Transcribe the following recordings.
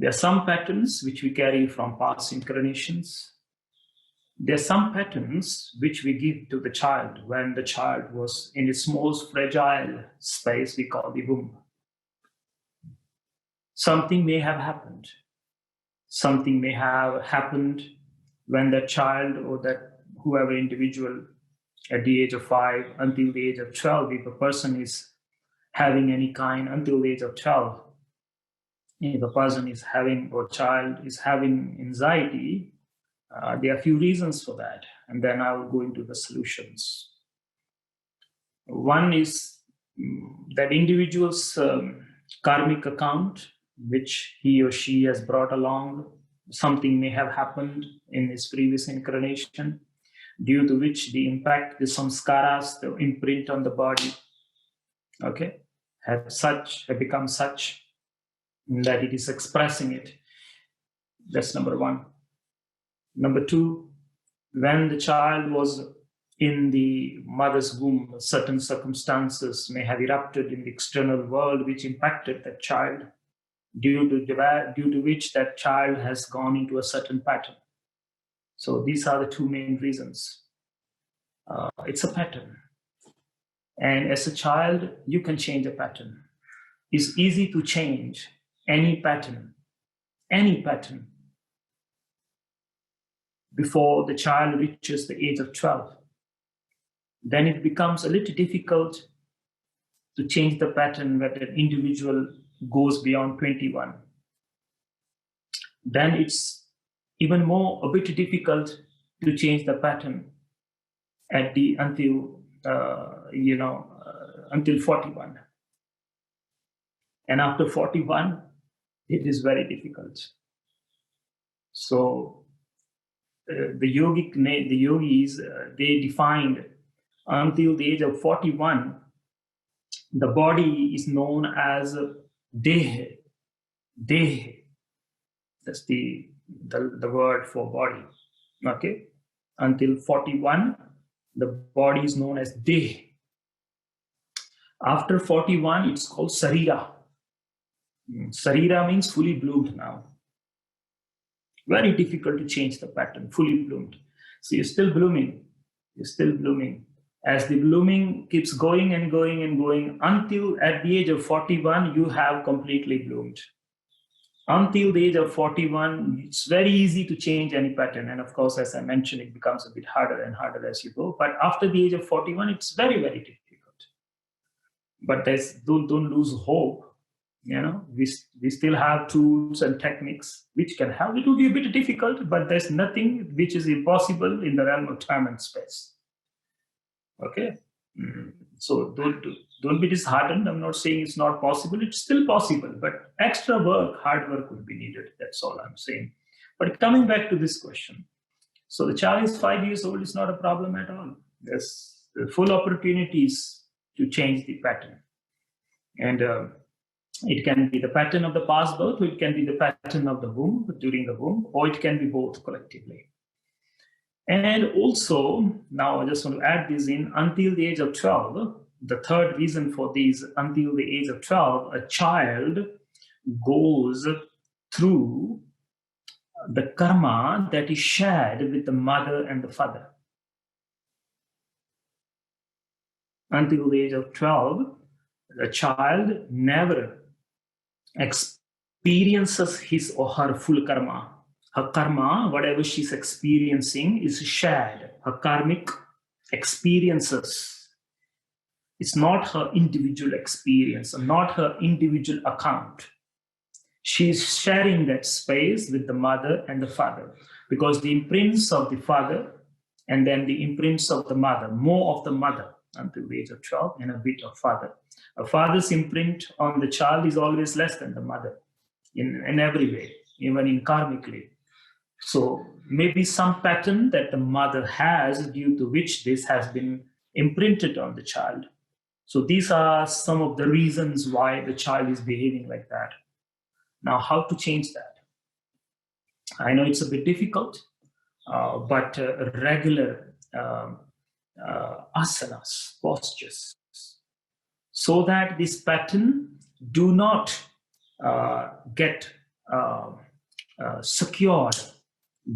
There are some patterns which we carry from past incarnations. There are some patterns which we give to the child when the child was in its most fragile space we call the womb. Something may have happened. Something may have happened when that child or that whoever individual at the age of 5 until the age of 12, if a person is having any kind until the age of 12, if a person is having or child is having anxiety, there are a few reasons for that. And then I will go into the solutions. One is that individual's karmic account, which he or she has brought along. Something may have happened in his previous incarnation, due to which the impact, the samskaras, the imprint on the body, have become such that it is expressing it. That's number one. Number two, when the child was in the mother's womb, certain circumstances may have erupted in the external world which impacted that child, due to which that child has gone into a certain pattern. So these are the two main reasons. It's a pattern. And as a child, you can change a pattern. It's easy to change any pattern, before the child reaches the age of 12. Then it becomes a little difficult to change the pattern when the individual goes beyond 21. Then it's even more a bit difficult to change the pattern until 41. And after 41, it is very difficult. So the yogis, they defined until the age of 41, the body is known as dehe. Dehe. That's the word for body. Okay? Until 41, the body is known as dehe. After 41, it's called sarira. Sarira means fully bloomed now. Very difficult to change the pattern, fully bloomed. So you're still blooming. As the blooming keeps going and going and going, until at the age of 41, you have completely bloomed. Until the age of 41, it's very easy to change any pattern. And of course, as I mentioned, it becomes a bit harder and harder as you go. But after the age of 41, it's very, very difficult. But don't lose hope. We still have tools and techniques which can help. It will be a bit difficult, but there's nothing which is impossible in the realm of time and space. Okay, so don't be disheartened. I'm not saying it's not possible. It's still possible, but extra work, hard work would be needed. That's all I'm saying. But coming back to this question, so the child is 5 years old. It's not a problem at all. There's full opportunities to change the pattern, and it can be the pattern of the past birth, or it can be the pattern of the womb, during the womb, or it can be both collectively. And also, now I just want to add this in, until the age of 12, the third reason for these, until the age of 12, a child goes through the karma that is shared with the mother and the father. Until the age of 12, the child never experiences his or her full karma. Her karma, whatever she's experiencing, is shared. Her karmic experiences. It's not her individual experience, not her individual account. She's sharing that space with the mother and the father, because the imprints of the father and then the imprints of the mother, more of the mother until the age of 12 and a bit of father. A father's imprint on the child is always less than the mother in every way, even in karmically. So maybe some pattern that the mother has, due to which this has been imprinted on the child. So these are some of the reasons why the child is behaving like that. Now, how to change that? I know it's a bit difficult, but regular asanas, postures, so that this pattern do not get uh, secured,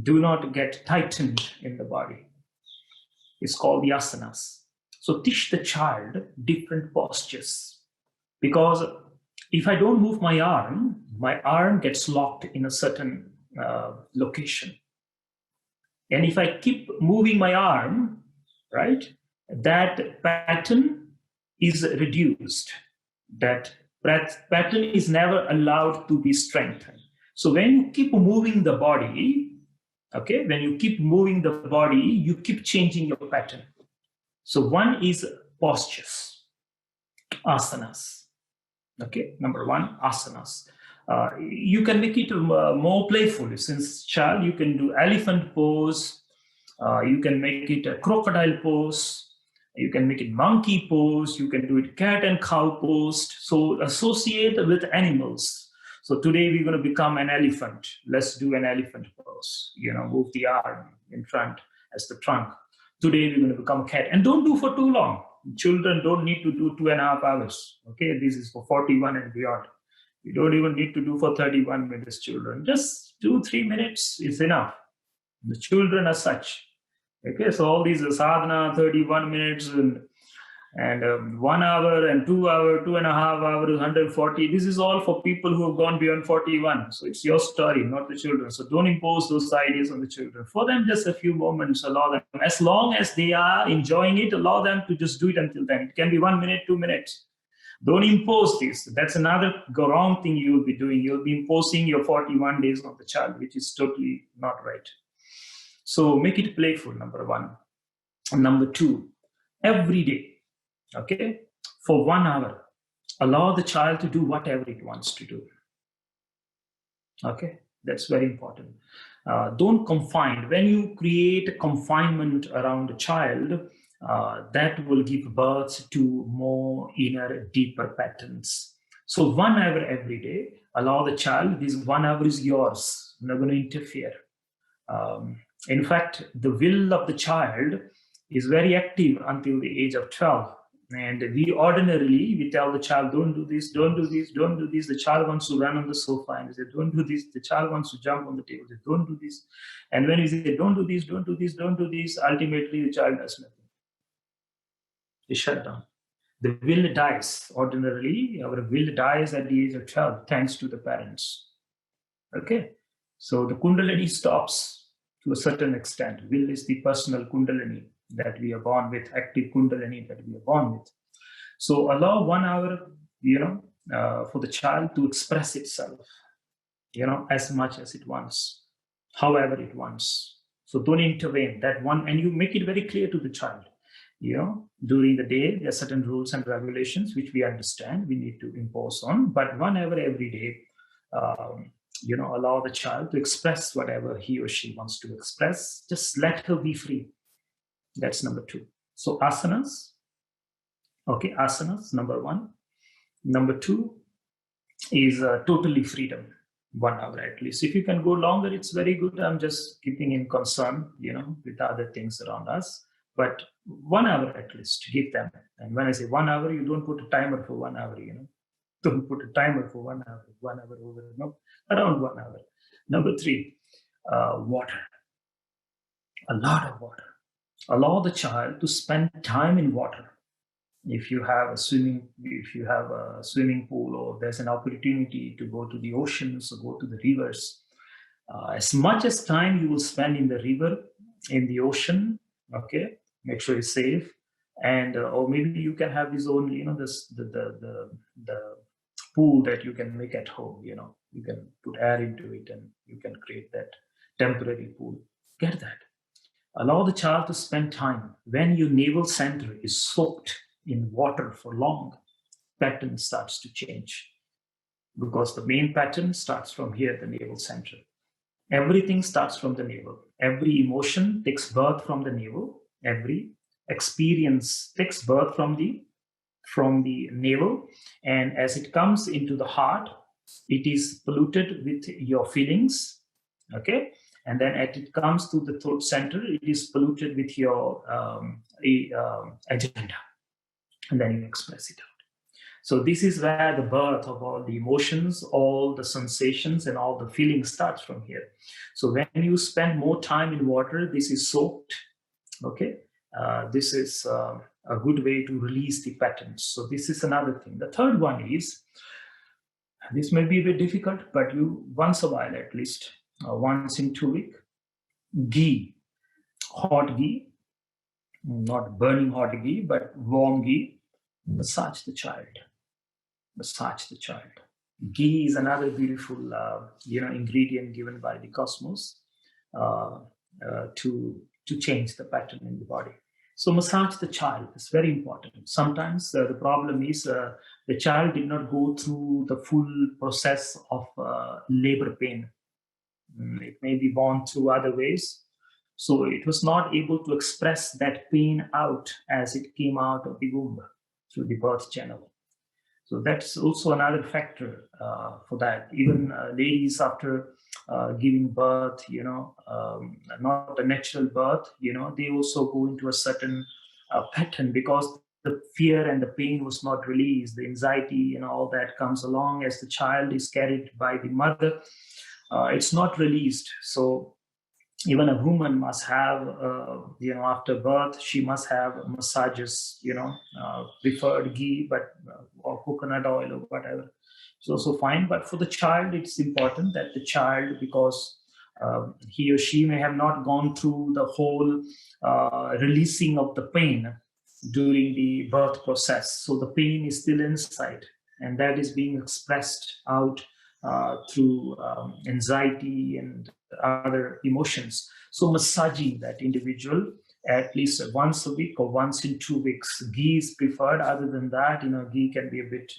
do not get tightened in the body. It's called the asanas. So teach the child different postures, because if I don't move my arm gets locked in a certain location. And if I keep moving my arm, right, that pattern is reduced. That pattern is never allowed to be strengthened. So when you keep moving the body, okay, when you keep moving the body, you keep changing your pattern. So one is postures, asanas. Okay, number one, asanas. You can make it more playful. Since child, you can do elephant pose. You can make it a crocodile pose. You can make it monkey pose. You can do it cat and cow pose. So associate with animals. So today we're going to become an elephant. Let's do an elephant pose. Move the arm in front as the trunk. Today we're going to become a cat. And don't do for too long. Children don't need to do 2.5 hours. Okay, this is for 41 and beyond. You don't even need to do for 31 minutes, children. Just 2-3 minutes is enough. The children are such. Okay, so all these sadhana, 31 minutes and 1 hour and 2 hour, 2.5 hours, 140. This is all for people who have gone beyond 41. So it's your story, not the children. So don't impose those ideas on the children. For them, just a few moments, allow them. As long as they are enjoying it, allow them to just do it until then. It can be 1 minute, 2 minutes. Don't impose this. That's another wrong thing you will be doing. You'll be imposing your 41 days on the child, which is totally not right. So make it playful, number one. And number two, every day, okay, for 1 hour, allow the child to do whatever it wants to do. Okay, that's very important. Don't confine. When you create confinement around a child, that will give birth to more inner, deeper patterns. So 1 hour every day, allow the child, this 1 hour is yours. I'm not going to interfere. In fact, the will of the child is very active until the age of 12. And we tell the child, don't do this, don't do this, don't do this. The child wants to run on the sofa and we say, don't do this. The child wants to jump on the table, say, don't do this. And when we say, don't do this, don't do this, don't do this, ultimately the child does nothing. It's shut down. The will dies. Ordinarily, our will dies at the age of 12, thanks to the parents. Okay? So the Kundalini stops to a certain extent. Will is the personal Kundalini that we are born with, active Kundalini that we are born with. So allow 1 hour, for the child to express itself, as much as it wants, however it wants. So don't intervene that one, and you make it very clear to the child. During the day, there are certain rules and regulations which we understand we need to impose on, but 1 hour every day, allow the child to express whatever he or she wants to express. Just let her be free. That's number two. So asanas. Okay, asanas, number one. Number two is totally freedom. 1 hour at least. If you can go longer, it's very good. I'm just keeping in concern, with other things around us. But 1 hour at least, give them. And when I say 1 hour, you don't put a timer for 1 hour, Don't put a timer for 1 hour, 1 hour over, no, around 1 hour. Number three, water. A lot of water. Allow the child to spend time in water. If you have a swimming pool, or there's an opportunity to go to the oceans or go to the rivers, as much as time you will spend in the river, in the ocean, okay, make sure it's safe. And or maybe you can have his own, the pool that you can make at home. You can put air into it and you can create that temporary pool. Get that. Allow the child to spend time. When your navel center is soaked in water for long, pattern starts to change, because the main pattern starts from here, the navel center. Everything starts from the navel. Every emotion takes birth from the navel. Every experience takes birth from the navel, and as it comes into the heart, it is polluted with your feelings. Okay. And then as it comes to the throat center, it is polluted with your agenda. And then you express it out. So this is where the birth of all the emotions, all the sensations, and all the feelings starts from here. So when you spend more time in water, this is soaked. Okay, this is a good way to release the patterns. So this is another thing. The third one is, this may be a bit difficult, but you once a while at least, once in 2 weeks, ghee, hot ghee, not burning hot ghee, but warm ghee, massage the child. Massage the child. Ghee is another beautiful, ingredient given by the cosmos uh, to change the pattern in the body. So massage the child is very important. Sometimes the problem is the child did not go through the full process of labor pain. It may be born through other ways. So it was not able to express that pain out as it came out of the womb through the birth channel. So that's also another factor for that. Even ladies after giving birth, not a natural birth, they also go into a certain pattern because the fear and the pain was not released. The anxiety and all that comes along as the child is carried by the mother. It's not released. So even a woman must have, after birth, she must have massages, preferred ghee, but or coconut oil or whatever. It's also fine. But for the child, it's important that the child, because he or she may have not gone through the whole releasing of the pain during the birth process. So the pain is still inside, and that is being expressed out through anxiety and other emotions. So massaging that individual at least once a week or once in 2 weeks. Ghee is preferred. Other than that, ghee can be a bit,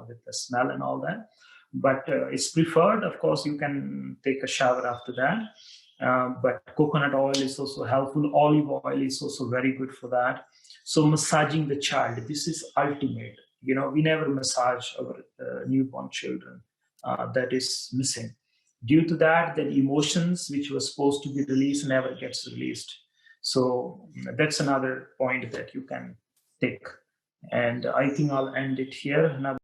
with the smell and all that. But it's preferred. Of course, you can take a shower after that. But coconut oil is also helpful. Olive oil is also very good for that. So massaging the child, this is ultimate. We never massage our newborn children. That is missing. Due to that, the emotions which were supposed to be released never gets released. So that's another point that you can take. And I think I'll end it here. Now,